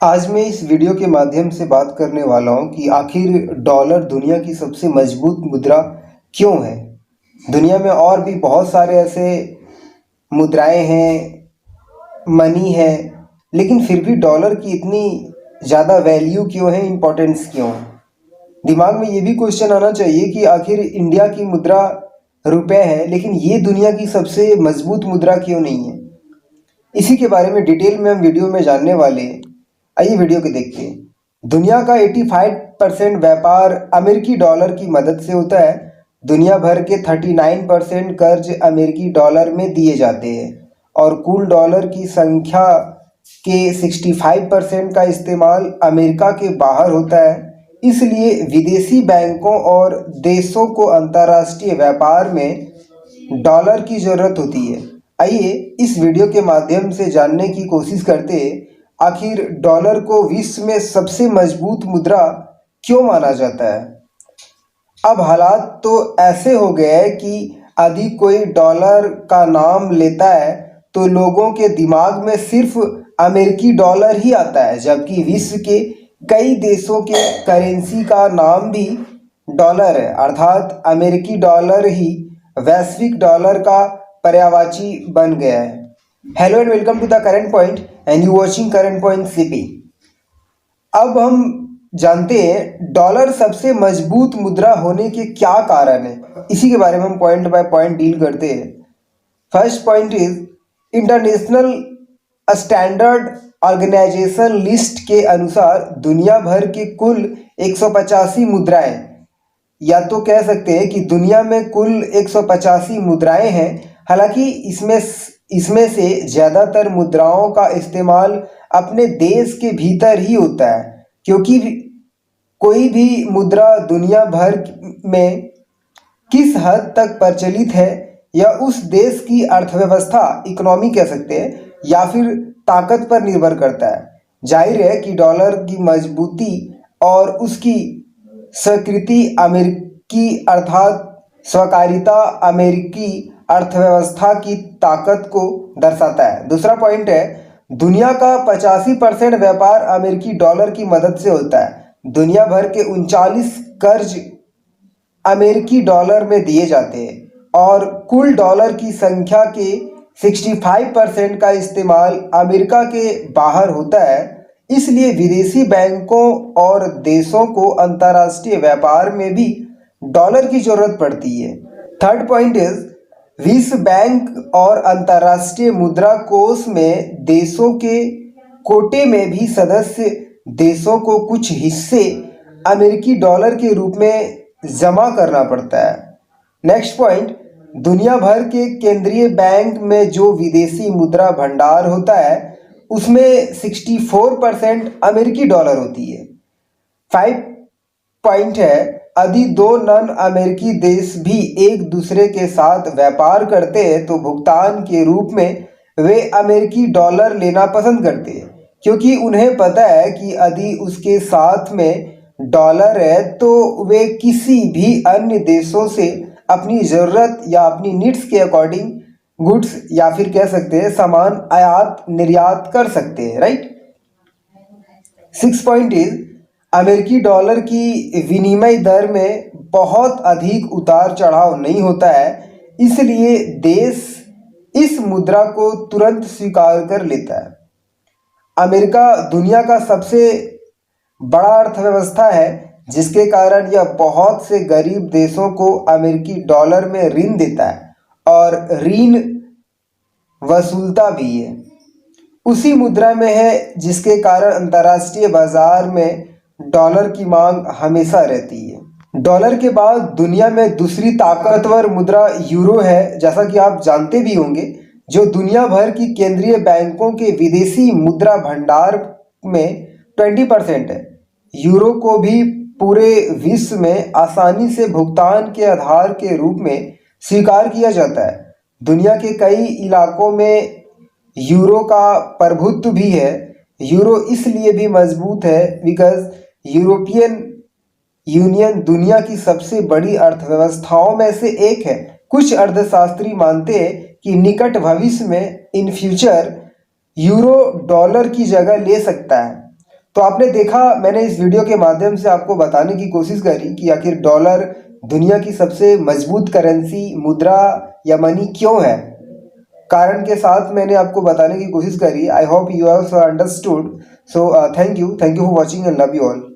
आज मैं इस वीडियो के माध्यम से बात करने वाला हूं कि आखिर डॉलर दुनिया की सबसे मजबूत मुद्रा क्यों है। दुनिया में और भी बहुत सारे ऐसे मुद्राएं हैं, मनी है, लेकिन फिर भी डॉलर की इतनी ज़्यादा वैल्यू क्यों है, इम्पोर्टेंस क्यों है। दिमाग में ये भी क्वेश्चन आना चाहिए कि आखिर इंडिया की मुद्रा रुपए है, लेकिन ये दुनिया की सबसे मजबूत मुद्रा क्यों नहीं है। इसी के बारे में डिटेल में हम वीडियो में जानने वाले हैं। आइए वीडियो को देखते हैं। दुनिया का 85% व्यापार अमेरिकी डॉलर की मदद से होता है। दुनिया भर के 39% कर्ज अमेरिकी डॉलर में दिए जाते हैं और कुल डॉलर की संख्या के 65% का इस्तेमाल अमेरिका के बाहर होता है। इसलिए विदेशी बैंकों और देशों को अंतर्राष्ट्रीय व्यापार में डॉलर की ज़रूरत होती है। आइए इस वीडियो के माध्यम से जानने की कोशिश करते हैं आखिर डॉलर को विश्व में सबसे मजबूत मुद्रा क्यों माना जाता है। अब हालात तो ऐसे हो गए हैं कि यदि कोई डॉलर का नाम लेता है तो लोगों के दिमाग में सिर्फ अमेरिकी डॉलर ही आता है, जबकि विश्व के कई देशों के करेंसी का नाम भी डॉलर है, अर्थात अमेरिकी डॉलर ही वैश्विक डॉलर का पर्यायवाची बन गया है। Hello and welcome to the current point and you watching current point CP. अब हम जानते हैं डॉलर सबसे मजबूत मुद्रा होने के क्या कारण है। इसी के बारे में हम पॉइंट बाय पॉइंट डील करते हैं। First point is international standard organisation list के अनुसार दुनिया भर के कुल 185 मुद्राएं, या तो कह सकते हैं कि दुनिया में कुल 185 मुद्राएं हैं। हालांकि इसमें से ज़्यादातर मुद्राओं का इस्तेमाल अपने देश के भीतर ही होता है, क्योंकि कोई भी मुद्रा दुनिया भर में किस हद तक प्रचलित है या उस देश की अर्थव्यवस्था, इकोनॉमी कह सकते हैं, या फिर ताकत पर निर्भर करता है। जाहिर है कि डॉलर की मजबूती और उसकी स्वीकृति अमेरिकी अर्थात स्वकारिता अमेरिकी अर्थव्यवस्था की ताकत को दर्शाता है। दूसरा पॉइंट है दुनिया का 85% व्यापार अमेरिकी डॉलर की मदद से होता है। दुनिया भर के 39 कर्ज अमेरिकी डॉलर में दिए जाते हैं और कुल डॉलर की संख्या के 65% का इस्तेमाल अमेरिका के बाहर होता है। इसलिए विदेशी बैंकों और देशों को अंतर्राष्ट्रीय व्यापार में भी डॉलर की जरूरत पड़ती है। थर्ड पॉइंट इज विश्व बैंक और अंतर्राष्ट्रीय मुद्रा कोष में देशों के कोटे में भी सदस्य देशों को कुछ हिस्से अमेरिकी डॉलर के रूप में जमा करना पड़ता है। नेक्स्ट पॉइंट दुनिया भर के केंद्रीय बैंक में जो विदेशी मुद्रा भंडार होता है उसमें 64% अमेरिकी डॉलर होती है। 5 पॉइंट है यदि दो नॉन अमेरिकी देश भी एक दूसरे के साथ व्यापार करते हैं तो भुगतान के रूप में वे अमेरिकी डॉलर लेना पसंद करते हैं, क्योंकि उन्हें पता है कि यदि उसके साथ में डॉलर है तो वे किसी भी अन्य देशों से अपनी ज़रूरत या अपनी नीड्स के अकॉर्डिंग गुड्स या फिर कह सकते हैं सामान आयात निर्यात कर सकते हैं, राइट। 6 पॉइंट इज अमेरिकी डॉलर की विनिमय दर में बहुत अधिक उतार चढ़ाव नहीं होता है, इसलिए देश इस मुद्रा को तुरंत स्वीकार कर लेता है। अमेरिका दुनिया का सबसे बड़ा अर्थव्यवस्था है, जिसके कारण यह बहुत से गरीब देशों को अमेरिकी डॉलर में ऋण देता है और ऋण वसूलता भी है उसी मुद्रा में है, जिसके कारण अंतर्राष्ट्रीय बाजार में डॉलर की मांग हमेशा रहती है। डॉलर के बाद दुनिया में दूसरी ताकतवर मुद्रा यूरो है, जैसा कि आप जानते भी होंगे, जो दुनिया भर की केंद्रीय बैंकों के विदेशी मुद्रा भंडार में 20% है। यूरो को भी पूरे विश्व में आसानी से भुगतान के आधार के रूप में स्वीकार किया जाता है। दुनिया के कई इलाकों में यूरो का प्रभुत्व भी है। यूरो इसलिए भी मजबूत है बिकॉज यूरोपियन यूनियन दुनिया की सबसे बड़ी अर्थव्यवस्थाओं में से एक है। कुछ अर्थशास्त्री मानते हैं कि निकट भविष्य में इन फ्यूचर यूरो डॉलर की जगह ले सकता है। तो आपने देखा, मैंने इस वीडियो के माध्यम से आपको बताने की कोशिश करी कि आखिर डॉलर दुनिया की सबसे मजबूत करेंसी, मुद्रा या मनी क्यों है। कारण के साथ मैंने आपको बताने की कोशिश करी। I hope you also understood. So thank you for watching and love you all.